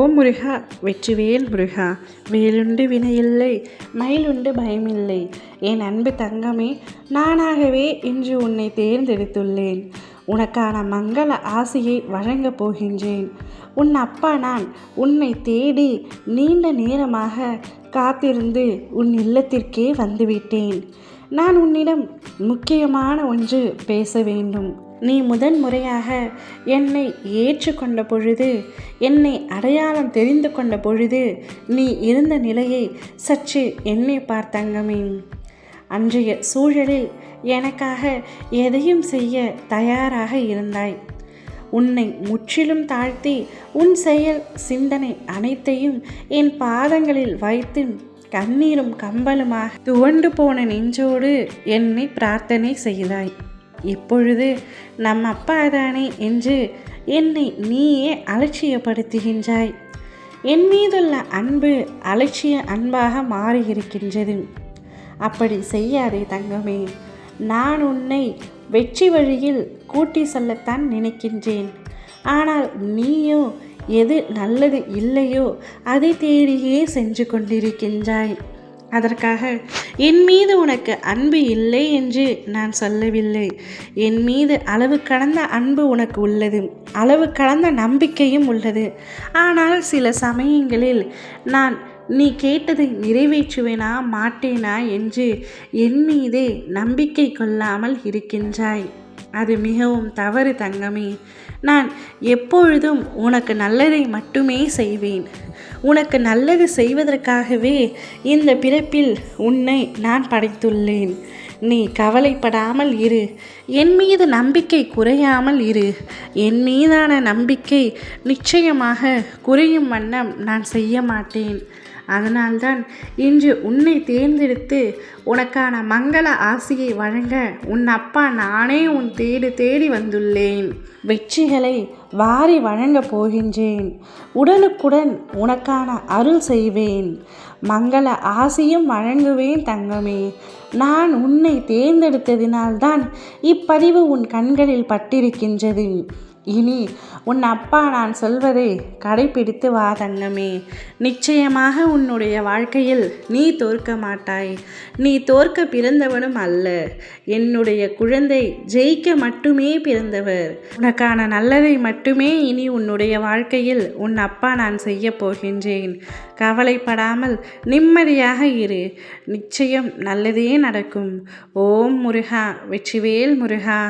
ஓம் முருகா, வெற்றிவேல் முருகா. வேலுண்டு வினையில்லை, மயிலுண்டு பயமில்லை. என் அன்பு தங்கமே, நானாகவே இன்று உன்னை தேர்ந்தெடுத்துள்ளேன். உனக்கான மங்கள ஆசையை வழங்கப் போகின்றேன். உன் அப்பா நான் உன்னை தேடி நீண்ட நேரமாக காத்திருந்து உன் இல்லத்திற்கே வந்துவிட்டேன். நான் உன்னிடம் முக்கியமான ஒன்று பேச வேண்டும். நீ முதன் முறையாக என்னை ஏற்றுக்கொண்ட பொழுது, என்னை அடையாளம் தெரிந்து கொண்ட பொழுது, நீ இருந்த நிலையை சற்று எண்ணி பார்த்தங்கமே. அன்றைய சூழலில் எனக்காக எதையும் செய்ய தயாராக இருந்தாய். உன்னை முற்றிலும் தாழ்த்தி உன் செயல் சிந்தனை அனைத்தையும் என் பாதங்களில் வைத்து கண்ணீரும் கம்பலுமாக துவண்டு போன நெஞ்சோடு என்னை பிரார்த்தனை செய்தாய். இப்பொழுது நம் அப்பாதானே என்று என்னை நீயே அலட்சியப்படுத்துகின்றாய். என் மீதுள்ள அன்பு அலட்சிய அன்பாக மாறியிருக்கின்றது. அப்படி செய்யாதே தங்கமே. நான் உன்னை வெற்றி வழியில் கூட்டி செல்லத்தான் நினைக்கின்றேன். ஆனால் நீயோ எது நல்லது இல்லையோ அதை தேடியே சென்று கொண்டிருக்கின்றாய். அதற்காக என் மீது உனக்கு அன்பு இல்லை என்று நான் சொல்லவில்லை. என் மீது அளவு கடந்த அன்பு உனக்கு உள்ளது, அளவு கடந்த நம்பிக்கையும் உள்ளது. ஆனால் சில சமயங்களில் நான் நீ கேட்டதை நிறைவேற்றுவேனா மாட்டேனா என்று என் மீதே நம்பிக்கை கொள்ளாமல் இருக்கின்றாய். அது மிகவும் தவறு தங்கமே. நான் எப்பொழுதும் உனக்கு நல்லதை மட்டுமே செய்வேன். உனக்கு நல்லது செய்வதற்காகவே இந்த பிறப்பில் உன்னை நான் படைத்துள்ளேன். நீ கவலைப்படாமல் இரு. என் மீது நம்பிக்கை குறையாமல் இரு. என் மீதான நம்பிக்கை நிச்சயமாக குறையும் வண்ணம் நான் செய்ய மாட்டேன். அதனால்தான் இன்று உன்னை தேர்ந்தெடுத்து உனக்கான மங்கள ஆசையை வழங்க உன் அப்பா நானே உன் தேடி வந்துள்ளேன். வெற்றிகளை வாரி வழங்கப் போகின்றேன். உடனுக்குடன் உனக்கான அருள் செய்வேன். மங்கள ஆசையும் வழங்குவேன் தங்கமே. நான் உன்னை தேர்ந்தெடுத்ததினால்தான் இப்பதிவு உன் கண்களில் பட்டிருக்கின்றது. இனி உன் அப்பா நான் சொல்வதை கடைப்பிடித்து வா தங்கமே. நிச்சயமாக உன்னுடைய வாழ்க்கையில் நீ தோற்க மாட்டாய். நீ தோற்க பிறந்தவனும் அல்ல. என்னுடைய குழந்தை ஜெயிக்க மட்டுமே பிறந்தவர். உனக்கான நல்லதை மட்டுமே இனி உன்னுடைய வாழ்க்கையில் உன் அப்பா நான் செய்ய போகின்றேன். கவலைப்படாமல் நிம்மதியாக இரு. நிச்சயம் நல்லதே நடக்கும். ஓம் முருகா, வெற்றிவேல் முருகா.